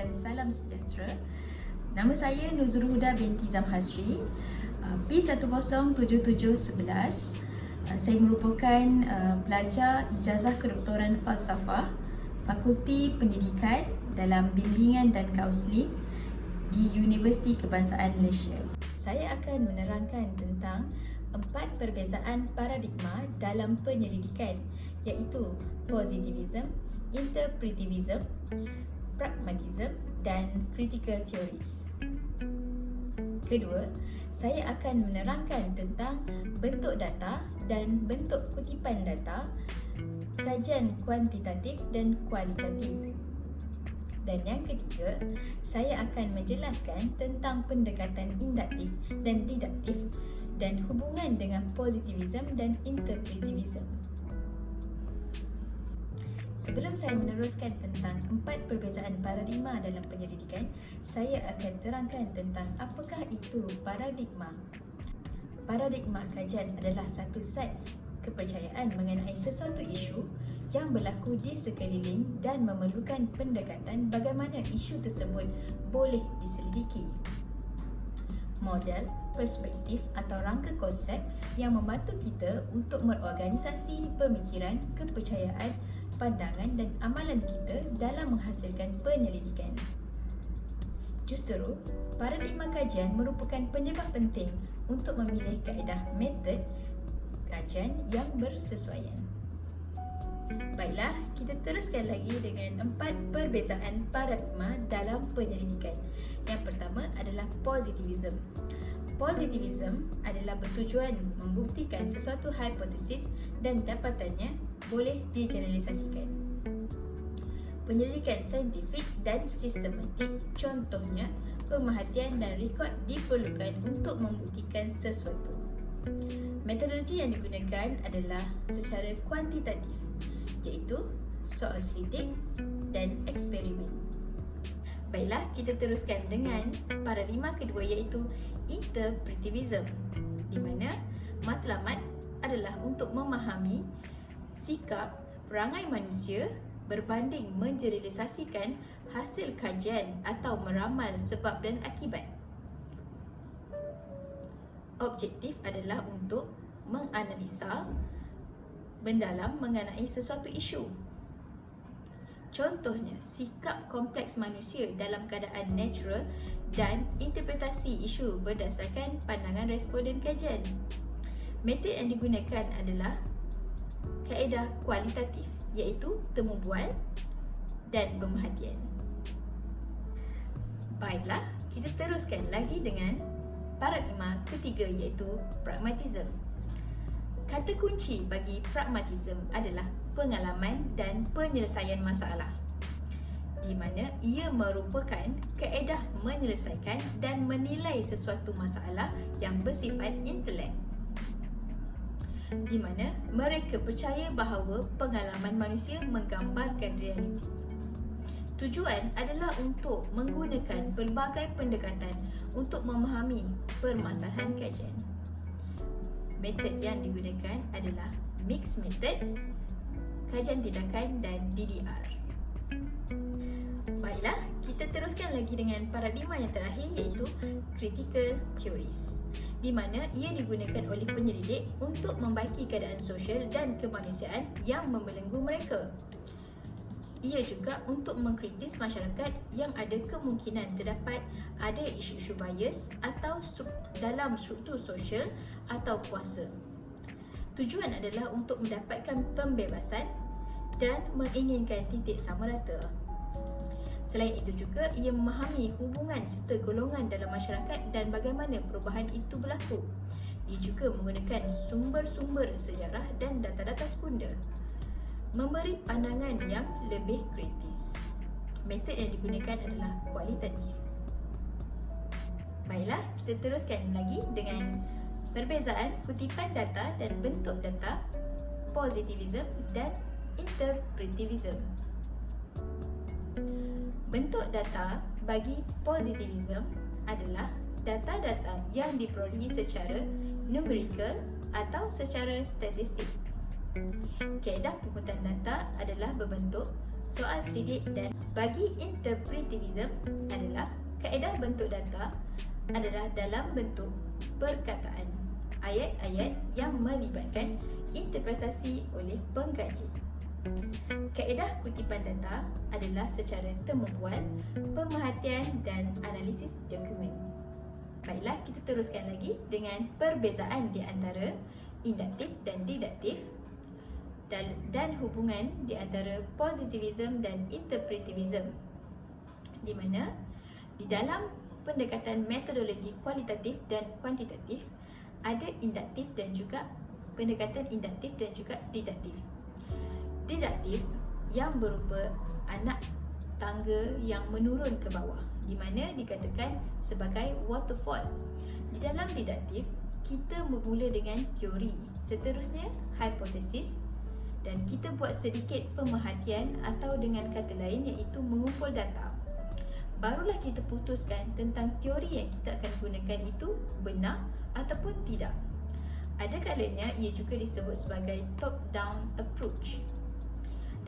dan salam sejahtera. Nama saya Nuzul Huda binti Zamhasri, P107711. Saya merupakan pelajar ijazah kedoktoran falsafah Fakulti Pendidikan dalam Bimbingan dan Kaunseling di Universiti Kebangsaan Malaysia. Saya akan menerangkan tentang 4 perbezaan paradigma dalam penyelidikan, iaitu positivism, interpretivism, pragmatism dan critical theories. Kedua, saya akan menerangkan tentang bentuk data dan bentuk kutipan data, kajian kuantitatif dan kualitatif. Dan yang ketiga, saya akan menjelaskan tentang pendekatan induktif dan deduktif dan hubungan dengan positivism dan interpretivism. Sebelum saya meneruskan tentang 4 perbezaan paradigma dalam penyelidikan, saya akan terangkan tentang apakah itu paradigma. Paradigma kajian adalah satu set kepercayaan mengenai sesuatu isu yang berlaku di sekeliling dan memerlukan pendekatan bagaimana isu tersebut boleh diselidiki. Model, perspektif atau rangka konsep yang membantu kita untuk mengorganisasi pemikiran, kepercayaan, pandangan dan amalan kita dalam menghasilkan penyelidikan. Justru, paradigma kajian merupakan penyebab penting untuk memilih kaedah metod kajian yang bersesuaian. Baiklah, kita teruskan lagi dengan 4 perbezaan paradigma dalam penyelidikan. Yang pertama adalah positivism. Positivism adalah bertujuan membuktikan sesuatu hipotesis dan dapatannya boleh digeneralisasikan. Penyelidikan saintifik dan sistematik, contohnya pemerhatian dan rekod diperlukan untuk membuktikan sesuatu. Metodologi yang digunakan adalah secara kuantitatif, iaitu soal selidik dan eksperimen. Baiklah, kita teruskan dengan paradigma kedua, iaitu interpretivism, di mana matlamat adalah untuk memahami sikap perangai manusia berbanding mengeneralisasikan hasil kajian atau meramal sebab dan akibat. Objektif adalah untuk menganalisa mendalam mengenai sesuatu isu. Contohnya, sikap kompleks manusia dalam keadaan natural dan interpretasi isu berdasarkan pandangan responden kajian. Metod yang digunakan adalah kaedah kualitatif, iaitu temu bual dan pemerhatian. Baiklah, kita teruskan lagi dengan paradigma ketiga, iaitu pragmatism. Kata kunci bagi pragmatism adalah pengalaman dan penyelesaian masalah, di mana ia merupakan kaedah menyelesaikan dan menilai sesuatu masalah yang bersifat intelek, di mana mereka percaya bahawa pengalaman manusia menggambarkan realiti. Tujuan adalah untuk menggunakan pelbagai pendekatan untuk memahami permasalahan kajian. Metod yang digunakan adalah mixed method, kajian tindakan dan DDR. Baiklah, kita teruskan lagi dengan paradigma yang terakhir, iaitu critical theories, di mana ia digunakan oleh penyelidik untuk membaiki keadaan sosial dan kemanusiaan yang membelenggu mereka. Ia juga untuk mengkritis masyarakat yang ada kemungkinan terdapat ada isu-isu bias atau dalam struktur sosial atau kuasa. Tujuan adalah untuk mendapatkan pembebasan dan menginginkan titik sama rata. Selain itu juga, ia memahami hubungan serta golongan dalam masyarakat dan bagaimana perubahan itu berlaku. Ia juga menggunakan sumber-sumber sejarah dan data-data sekunda, memberi pandangan yang lebih kritis. Metod yang digunakan adalah kualitatif. Baiklah, kita teruskan lagi dengan perbezaan kutipan data dan bentuk data, positivism dan interpretivism. Bentuk data bagi positivism adalah data-data yang diperolehi secara numerical atau secara statistik. Kaedah pungutan data adalah berbentuk soal selidik dan bagi interpretivism adalah kaedah bentuk data adalah dalam bentuk perkataan, ayat-ayat yang melibatkan interpretasi oleh pengkaji. Kaedah kutipan data adalah secara temumpuan, pemerhatian dan analisis dokumen. Baiklah, kita teruskan lagi dengan perbezaan di antara induktif dan diduktif dan hubungan di antara positivism dan interpretivism, di mana di dalam pendekatan metodologi kualitatif dan kuantitatif ada induktif dan juga pendekatan induktif dan juga diduktif. Diduktif yang berupa anak tangga yang menurun ke bawah, di mana dikatakan sebagai waterfall. Di dalam diduktif, kita bermula dengan teori, seterusnya hipotesis, dan kita buat sedikit pemerhatian atau dengan kata lain iaitu mengumpul data. Barulah kita putuskan tentang teori yang kita akan gunakan itu benar ataupun tidak. Ada kalanya ia juga disebut sebagai top-down approach,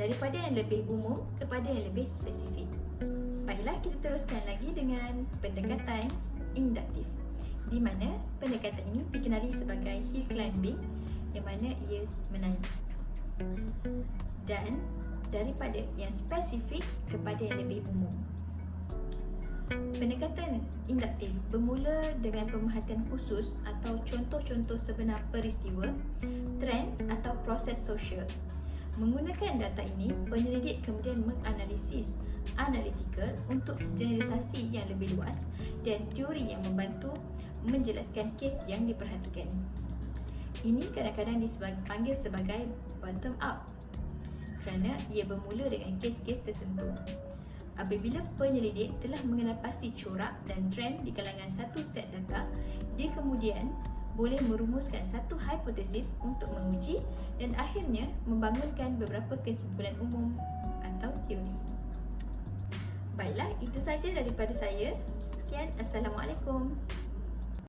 daripada yang lebih umum kepada yang lebih spesifik. Baiklah, kita teruskan lagi dengan pendekatan induktif, di mana pendekatan ini dikenali sebagai hill climbing, yang mana ia menaik. Dan daripada yang spesifik kepada yang lebih umum. Pendekatan induktif bermula dengan pemerhatian khusus atau contoh-contoh sebenar peristiwa, trend atau proses sosial. Menggunakan data ini, penyelidik kemudian menganalisis analytical untuk generalisasi yang lebih luas dan teori yang membantu menjelaskan kes yang diperhatikan. Ini kadang-kadang dipanggil sebagai bottom up kerana ia bermula dengan kes-kes tertentu. Apabila penyelidik telah mengenal pasti corak dan trend di kalangan satu set data, dia kemudian boleh merumuskan satu hipotesis untuk menguji dan akhirnya membangunkan beberapa kesimpulan umum atau teori. Baiklah, itu saja daripada saya. Sekian, Assalamualaikum.